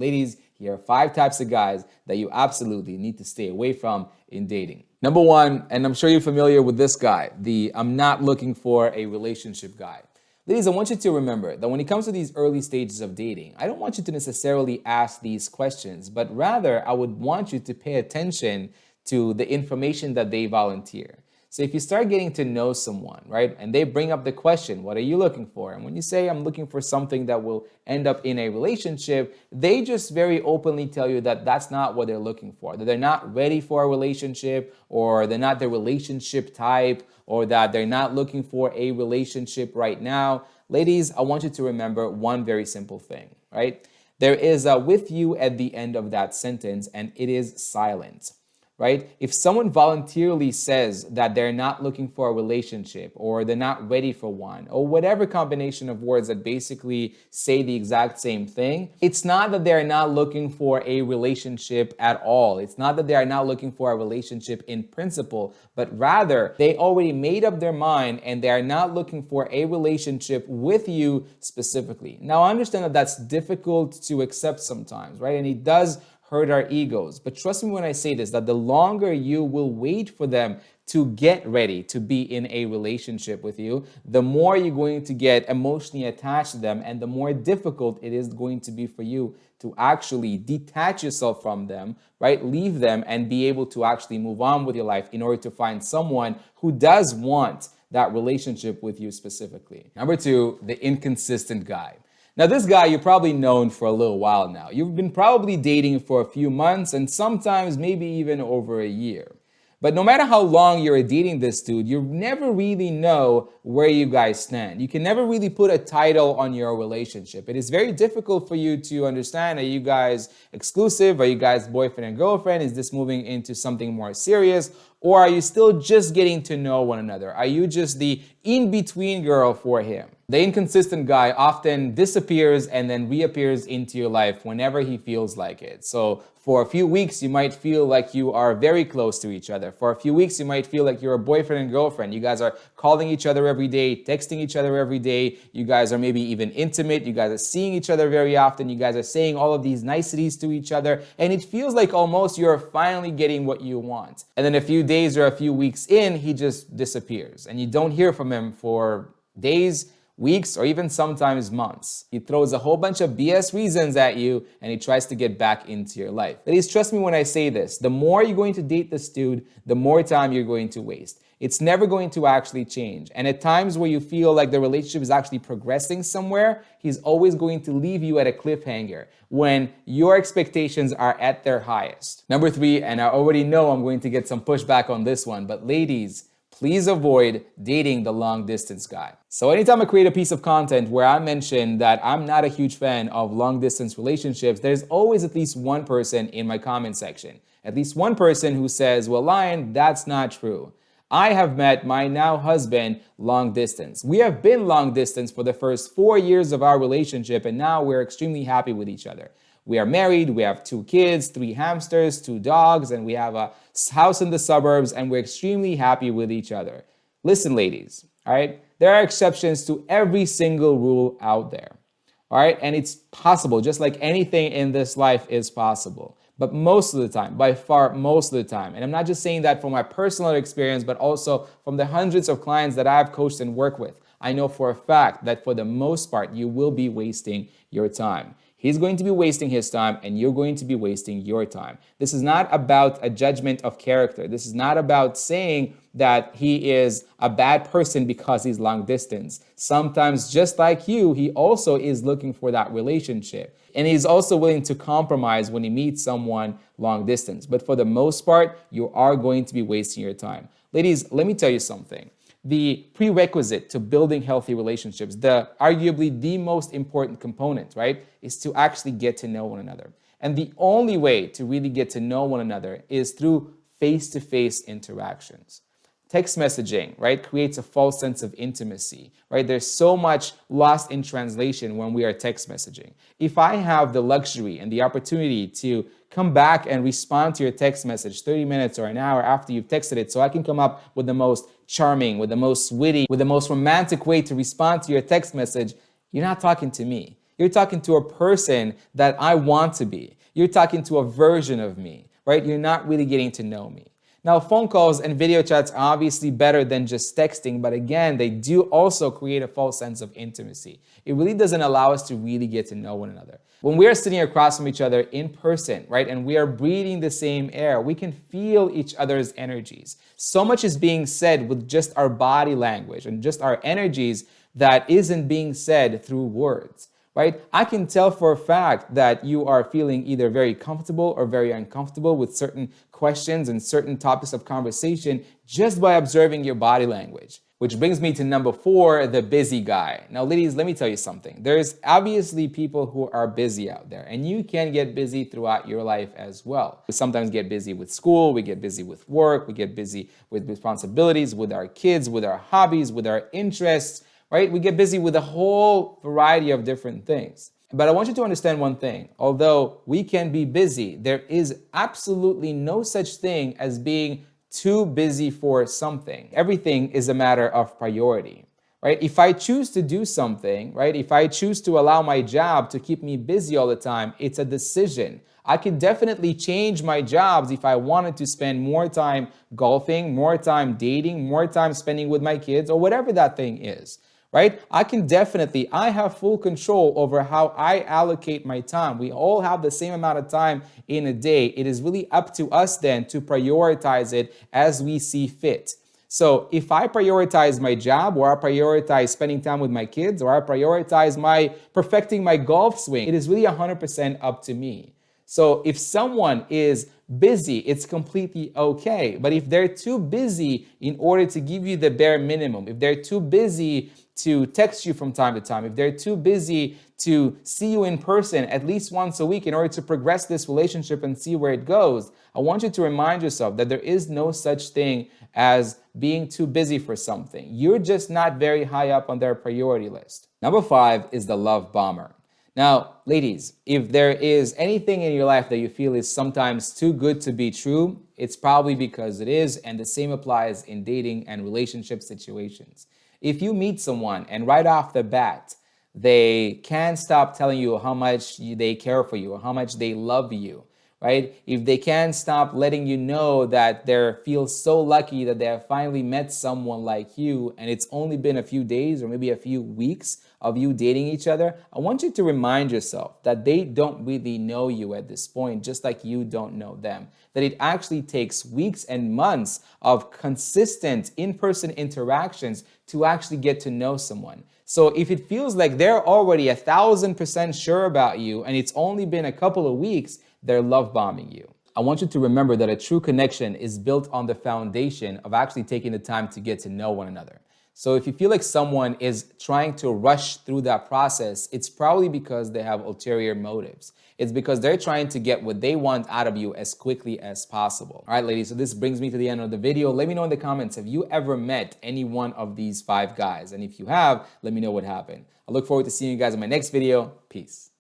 Ladies, here are 5 types of guys that you absolutely need to stay away from in dating. Number 1, and I'm sure you're familiar with this guy, the I'm not looking for a relationship guy. Ladies, I want you to remember that when it comes to these early stages of dating, I don't want you to necessarily ask these questions, but rather I would want you to pay attention to the information that they volunteer. So if you start getting to know someone, right, and they bring up the question, what are you looking for? And when you say, I'm looking for something that will end up in a relationship, they just very openly tell you that that's not what they're looking for, that they're not ready for a relationship, or they're not the relationship type, or that they're not looking for a relationship right now. Ladies, I want you to remember one very simple thing, right? There is a with you at the end of that sentence, and it is silent. Right? If someone voluntarily says that they're not looking for a relationship, or they're not ready for one, or whatever combination of words that basically say the exact same thing, it's not that they're not looking for a relationship at all. It's not that they are not looking for a relationship in principle, but rather they already made up their mind and they are not looking for a relationship with you specifically. Now, I understand that that's difficult to accept sometimes, right? And it does hurt our egos. But trust me when I say this, that the longer you will wait for them to get ready to be in a relationship with you, the more you're going to get emotionally attached to them, and the more difficult it is going to be for you to actually detach yourself from them, right? Leave them and be able to actually move on with your life in order to find someone who does want that relationship with you specifically. Number 2, the inconsistent guy. Now, this guy you're probably known for a little while now. You've been probably dating for a few months and sometimes maybe even over a year. But no matter how long you're dating this dude, you never really know where you guys stand. You can never really put a title on your relationship. It is very difficult for you to understand, are you guys exclusive? Are you guys boyfriend and girlfriend? Is this moving into something more serious? Or are you still just getting to know one another? Are you just the in-between girl for him? The inconsistent guy often disappears and then reappears into your life whenever he feels like it. So for a few weeks, you might feel like you are very close to each other. For a few weeks, you might feel like you're a boyfriend and girlfriend. You guys are calling each other every day, texting each other every day. You guys are maybe even intimate. You guys are seeing each other very often. You guys are saying all of these niceties to each other. And it feels like almost you're finally getting what you want. And then a few days or a few weeks in, he just disappears. And you don't hear from him for days, weeks, or even sometimes months. He throws a whole bunch of BS reasons at you and he tries to get back into your life. Ladies, trust me when I say this, the more you're going to date this dude, the more time you're going to waste. It's never going to actually change. And at times where you feel like the relationship is actually progressing somewhere, he's always going to leave you at a cliffhanger when your expectations are at their highest. Number 3, and I already know I'm going to get some pushback on this one, but ladies, please avoid dating the long distance guy. So anytime I create a piece of content where I mention that I'm not a huge fan of long distance relationships, there's always at least one person in my comment section. At least one person who says, well, Lion, that's not true. I have met my now husband long distance. We have been long distance for the first 4 years of our relationship, and now we're extremely happy with each other. We are married, we have 2 kids, 3 hamsters, 2 dogs, and we have a house in the suburbs, and we're extremely happy with each other. Listen, ladies, all right? There are exceptions to every single rule out there, all right? And it's possible, just like anything in this life is possible. But most of the time, by far most of the time, and I'm not just saying that from my personal experience, but also from the hundreds of clients that I've coached and worked with, I know for a fact that for the most part, you will be wasting your time. He's going to be wasting his time and you're going to be wasting your time. This is not about a judgment of character. This is not about saying that he is a bad person because he's long distance. Sometimes, just like you, he also is looking for that relationship. And he's also willing to compromise when he meets someone long distance. But for the most part, you are going to be wasting your time. Ladies, let me tell you something. The prerequisite to building healthy relationships, arguably the most important component, right, is to actually get to know one another. And the only way to really get to know one another is through face-to-face interactions. Text messaging, right, creates a false sense of intimacy, right? There's so much lost in translation when we are text messaging. If I have the luxury and the opportunity to come back and respond to your text message 30 minutes or an hour after you've texted it, so I can come up with the most charming, with the most witty, with the most romantic way to respond to your text message, you're not talking to me. You're talking to a person that I want to be. You're talking to a version of me, right? You're not really getting to know me. Now, phone calls and video chats are obviously better than just texting, but again, they do also create a false sense of intimacy. It really doesn't allow us to really get to know one another. When we are sitting across from each other in person, right, and we are breathing the same air, we can feel each other's energies. So much is being said with just our body language and just our energies that isn't being said through words. Right? I can tell for a fact that you are feeling either very comfortable or very uncomfortable with certain questions and certain topics of conversation just by observing your body language. Which brings me to number 4, the busy guy. Now, ladies, let me tell you something. There's obviously people who are busy out there, and you can get busy throughout your life as well. We sometimes get busy with school, we get busy with work, we get busy with responsibilities, with our kids, with our hobbies, with our interests, right? We get busy with a whole variety of different things. But I want you to understand one thing. Although we can be busy, there is absolutely no such thing as being too busy for something. Everything is a matter of priority, right? If I choose to do something, right? If I choose to allow my job to keep me busy all the time, it's a decision. I could definitely change my jobs if I wanted to spend more time golfing, more time dating, more time spending with my kids, or whatever that thing is. Right? I have full control over how I allocate my time. We all have the same amount of time in a day. It is really up to us then to prioritize it as we see fit. So if I prioritize my job, or I prioritize spending time with my kids, or I prioritize perfecting my golf swing, it is really 100% up to me. So if someone is busy, it's completely okay. But if they're too busy in order to give you the bare minimum, if they're too busy to text you from time to time, if they're too busy to see you in person at least once a week in order to progress this relationship and see where it goes, I want you to remind yourself that there is no such thing as being too busy for something. You're just not very high up on their priority list. Number 5 is the love bomber. Now, ladies, if there is anything in your life that you feel is sometimes too good to be true, it's probably because it is, and the same applies in dating and relationship situations. If you meet someone and right off the bat, they can't stop telling you how much they care for you or how much they love you, right? If they can't stop letting you know that they feel so lucky that they have finally met someone like you, and it's only been a few days or maybe a few weeks of you dating each other, I want you to remind yourself that they don't really know you at this point, just like you don't know them. That it actually takes weeks and months of consistent in-person interactions to actually get to know someone. So if it feels like they're already 1,000% sure about you and it's only been a couple of weeks, they're love bombing you. I want you to remember that a true connection is built on the foundation of actually taking the time to get to know one another. So if you feel like someone is trying to rush through that process, it's probably because they have ulterior motives. It's because they're trying to get what they want out of you as quickly as possible. All right, ladies, so this brings me to the end of the video. Let me know in the comments, have you ever met any one of these 5 guys? And if you have, let me know what happened. I look forward to seeing you guys in my next video. Peace.